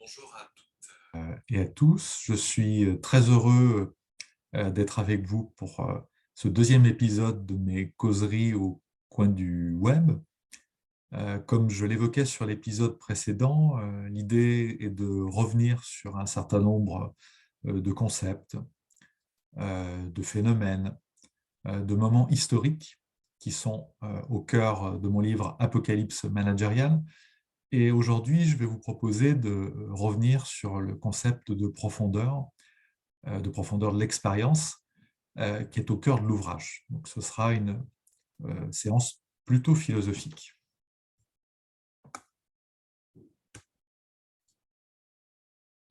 Bonjour à toutes et à tous. Je suis très heureux d'être avec vous pour ce deuxième épisode de mes causeries au coin du web. Comme je l'évoquais sur l'épisode précédent, l'idée est de revenir sur un certain nombre de concepts, de phénomènes, de moments historiques qui sont au cœur de mon livre Apocalypse managériale. Et aujourd'hui, je vais vous proposer de revenir sur le concept de profondeur de l'expérience, qui est au cœur de l'ouvrage. Donc, ce sera une séance plutôt philosophique.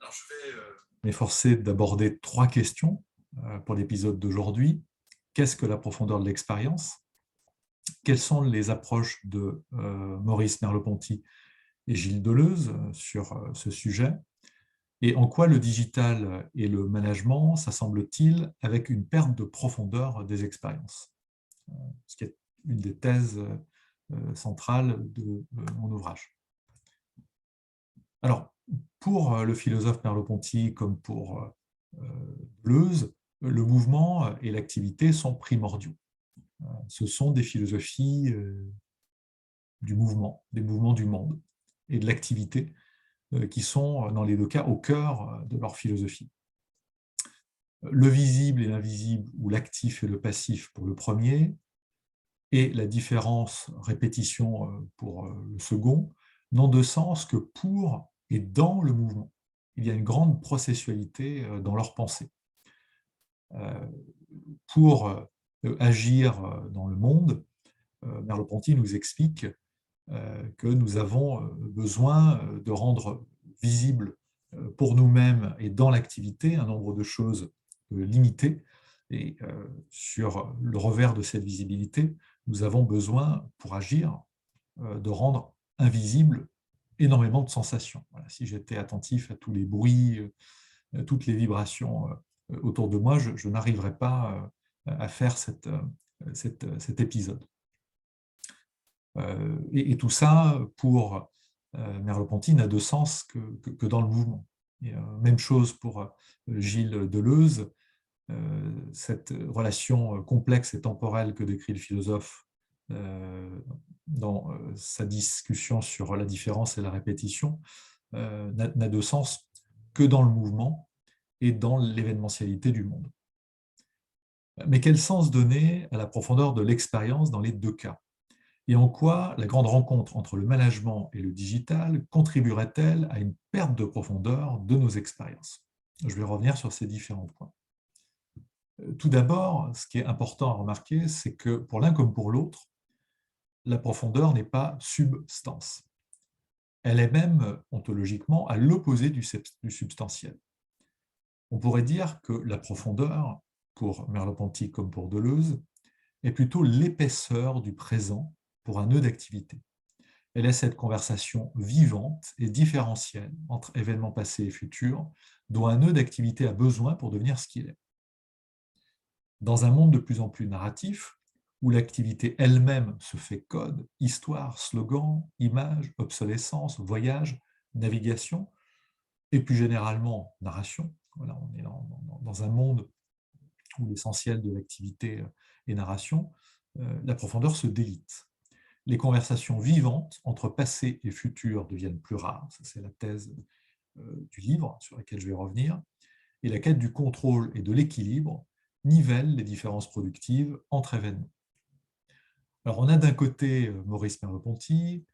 Alors, je vais m'efforcer d'aborder trois questions pour l'épisode d'aujourd'hui. Qu'est-ce que la profondeur de l'expérience? Quelles sont les approches de Maurice Merleau-Ponty et Gilles Deleuze sur ce sujet? Et en quoi le digital et le management s'assemblent-ils avec une perte de profondeur des expériences? Ce qui est une des thèses centrales de mon ouvrage. Alors, pour le philosophe Merleau-Ponty comme pour Deleuze, le mouvement et l'activité sont primordiaux. Ce sont des philosophies du mouvement, des mouvements du monde et de l'activité qui sont, dans les deux cas, au cœur de leur philosophie. Le visible et l'invisible, ou l'actif et le passif pour le premier, et la différence répétition pour le second, n'ont de sens que pour et dans le mouvement. Il y a une grande processualité dans leur pensée. Pour agir dans le monde, Merleau-Ponty nous explique que nous avons besoin de rendre visible pour nous-mêmes et dans l'activité un nombre de choses limitées. Et sur le revers de cette visibilité, nous avons besoin, pour agir, de rendre invisible énormément de sensations. Voilà, si j'étais attentif à tous les bruits, toutes les vibrations autour de moi, je n'arriverais pas à faire cet épisode. Et tout ça, pour Merleau-Ponty, n'a de sens que dans le mouvement. Et, même chose pour Gilles Deleuze, cette relation complexe et temporelle que décrit le philosophe dans sa discussion sur la différence et la répétition n'a de sens que dans le mouvement et dans l'événementialité du monde. Mais quel sens donner à la profondeur de l'expérience dans les deux cas? Et en quoi la grande rencontre entre le management et le digital contribuerait-elle à une perte de profondeur de nos expériences? Je vais revenir sur ces différents points. Tout d'abord, ce qui est important à remarquer, c'est que pour l'un comme pour l'autre, la profondeur n'est pas substance. Elle est même ontologiquement à l'opposé du substantiel. On pourrait dire que la profondeur, pour Merleau-Ponty comme pour Deleuze, est plutôt l'épaisseur du présent pour un nœud d'activité. Elle est cette conversation vivante et différentielle entre événements passés et futurs dont un nœud d'activité a besoin pour devenir ce qu'il est. Dans un monde de plus en plus narratif, où l'activité elle-même se fait code, histoire, slogan, image, obsolescence, voyage, navigation, et plus généralement narration. Voilà, on est dans un monde où l'essentiel de l'activité est narration, la profondeur se délite. Les conversations vivantes entre passé et futur deviennent plus rares, ça c'est la thèse du livre sur laquelle je vais revenir, et la quête du contrôle et de l'équilibre nivelle les différences productives entre événements. Alors on a d'un côté Maurice Merleau-Ponty,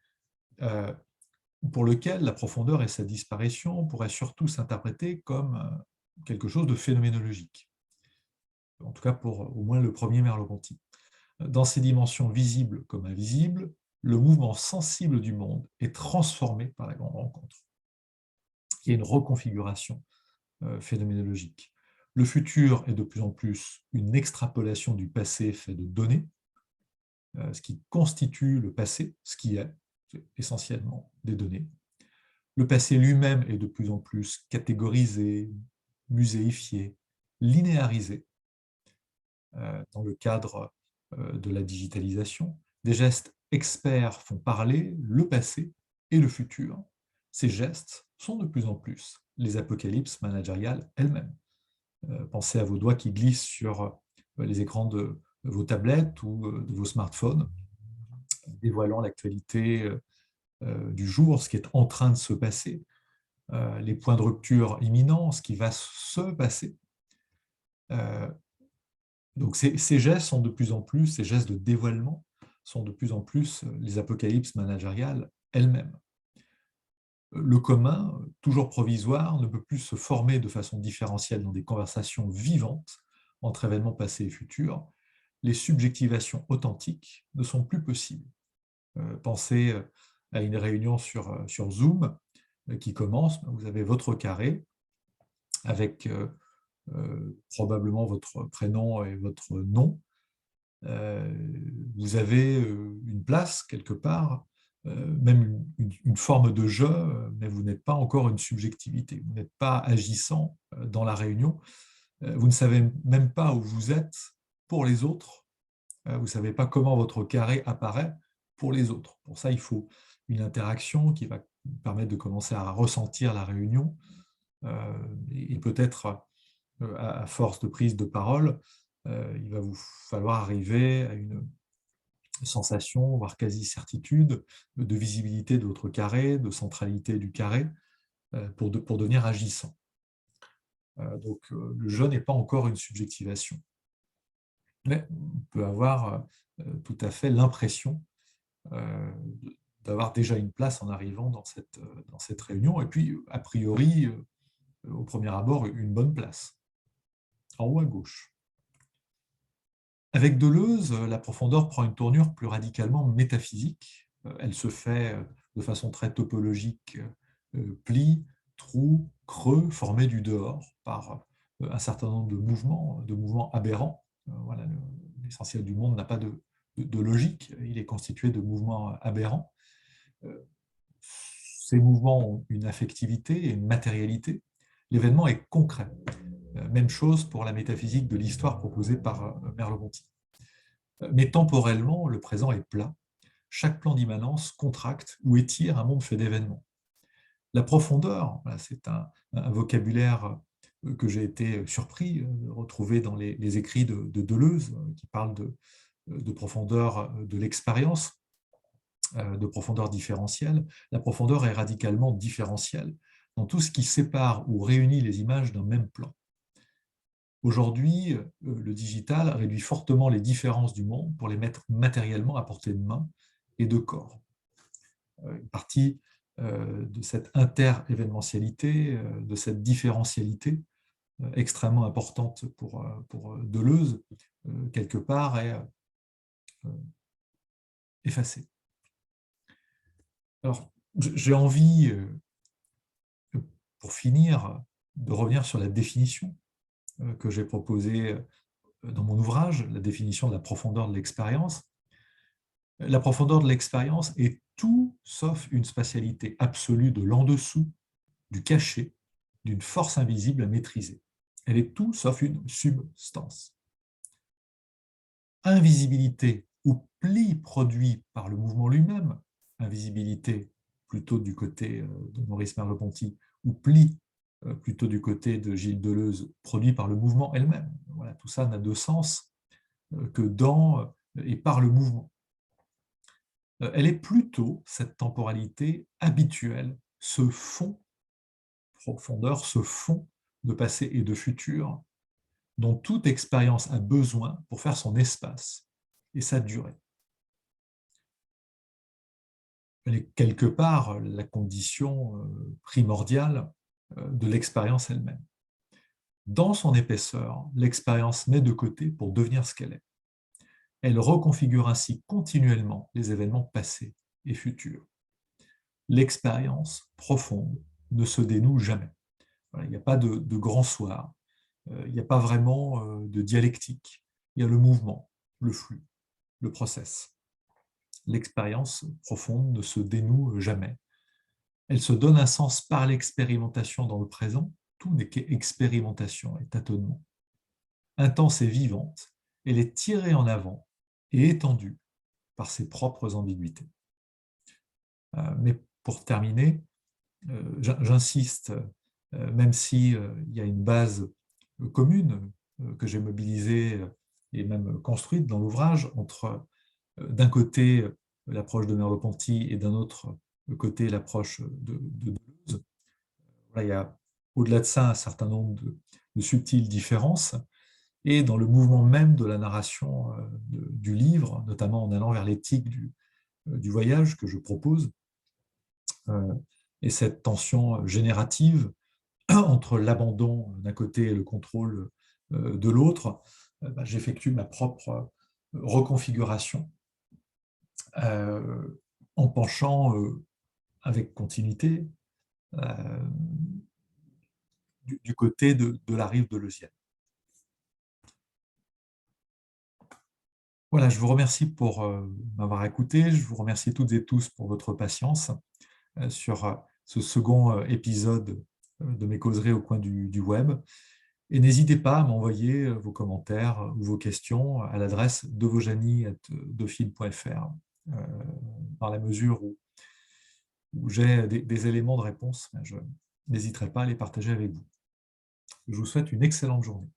pour lequel la profondeur et sa disparition pourraient surtout s'interpréter comme quelque chose de phénoménologique, en tout cas pour au moins le premier Merleau-Ponty. Dans ses dimensions visibles comme invisibles, le mouvement sensible du monde est transformé par la grande rencontre. Il y a une reconfiguration phénoménologique. Le futur est de plus en plus une extrapolation du passé fait de données, ce qui constitue le passé, ce qui est essentiellement des données. Le passé lui-même est de plus en plus catégorisé, muséifié, linéarisé dans le cadre de la digitalisation. Des gestes experts font parler le passé et le futur, ces gestes sont de plus en plus les apocalypses managériales elles-mêmes. Pensez à vos doigts qui glissent sur les écrans de vos tablettes ou de vos smartphones, dévoilant l'actualité du jour, ce qui est en train de se passer, les points de rupture imminents, ce qui va se passer. Donc ces gestes sont de plus en plus, ces gestes de dévoilement sont de plus en plus les apocalypses managériales elles-mêmes. Le commun, toujours provisoire, ne peut plus se former de façon différentielle dans des conversations vivantes entre événements passés et futurs. Les subjectivations authentiques ne sont plus possibles. Pensez à une réunion sur Zoom qui commence, vous avez votre carré avec probablement votre prénom et votre nom. Vous avez une place quelque part, même une forme de jeu, mais vous n'êtes pas encore une subjectivité. Vous n'êtes pas agissant dans la réunion. Vous ne savez même pas où vous êtes pour les autres. Vous ne savez pas comment votre carré apparaît pour les autres. Pour ça, il faut une interaction qui va permettre de commencer à ressentir la réunion et peut-être à force de prise de parole, il va vous falloir arriver à une sensation, voire quasi-certitude, de visibilité de votre carré, de centralité du carré, pour devenir agissant. Donc, le jeu n'est pas encore une subjectivation. Mais on peut avoir tout à fait l'impression d'avoir déjà une place en arrivant dans cette réunion, et puis, a priori, au premier abord, une bonne place, en haut à gauche. Avec Deleuze, la profondeur prend une tournure plus radicalement métaphysique. Elle se fait de façon très topologique, plis, trous, creux formés du dehors par un certain nombre de mouvements aberrants. Voilà, l'essentiel du monde n'a pas de logique, il est constitué de mouvements aberrants. Ces mouvements ont une affectivité et une matérialité. L'événement est concret. Même chose pour la métaphysique de l'histoire proposée par Merleau-Ponty. Mais temporellement, le présent est plat. Chaque plan d'immanence contracte ou étire un monde fait d'événements. La profondeur, c'est un vocabulaire que j'ai été surpris de retrouver dans les écrits de Deleuze, qui parlent de profondeur de l'expérience, de profondeur différentielle. La profondeur est radicalement différentielle dans tout ce qui sépare ou réunit les images d'un même plan. Aujourd'hui, le digital réduit fortement les différences du monde pour les mettre matériellement à portée de main et de corps. Une partie de cette inter-événementialité, de cette différentialité extrêmement importante pour Deleuze, quelque part, est effacée. Alors, j'ai envie, pour finir, de revenir sur la définition que j'ai proposée dans mon ouvrage, la définition de la profondeur de l'expérience. La profondeur de l'expérience est tout sauf une spatialité absolue de l'en-dessous, du cachet, d'une force invisible à maîtriser. Elle est tout sauf une substance. Invisibilité ou pli produit par le mouvement lui-même, invisibilité plutôt du côté de Maurice Merleau-Ponty, ou pli plutôt du côté de Gilles Deleuze, produit par le mouvement elle-même. Voilà, tout ça n'a de sens que dans et par le mouvement. Elle est plutôt, cette temporalité habituelle, ce fond, profondeur, ce fond de passé et de futur, dont toute expérience a besoin pour faire son espace et sa durée. Elle est quelque part la condition primordiale de l'expérience elle-même. Dans son épaisseur, l'expérience met de côté pour devenir ce qu'elle est. Elle reconfigure ainsi continuellement les événements passés et futurs. L'expérience profonde ne se dénoue jamais. Voilà, il n'y a pas de grand soir, il n'y a pas vraiment de dialectique. Il y a le mouvement, le flux, le process. L'expérience profonde ne se dénoue jamais. Elle se donne un sens par l'expérimentation dans le présent. Tout n'est qu'expérimentation et tâtonnement. Intense et vivante, elle est tirée en avant et étendue par ses propres ambiguïtés. Mais pour terminer, j'insiste, même si il y a une base commune que j'ai mobilisée et même construite dans l'ouvrage entre d'un côté l'approche de Merleau-Ponty et d'un autre côté l'approche de Deleuze. Voilà, il y a au-delà de ça un certain nombre de subtiles différences. Et dans le mouvement même de la narration du livre, notamment en allant vers l'éthique du voyage que je propose, et cette tension générative entre l'abandon d'un côté et le contrôle de l'autre, j'effectue ma propre reconfiguration en penchant avec continuité du côté de la rive deleuzienne. Voilà, je vous remercie pour m'avoir écouté, je vous remercie toutes et tous pour votre patience sur ce second épisode de mes causeries au coin du web. Et n'hésitez pas à m'envoyer vos commentaires ou vos questions à l'adresse devojani@dauphine.fr dans la mesure où j'ai des éléments de réponse, je n'hésiterai pas à les partager avec vous. Je vous souhaite une excellente journée.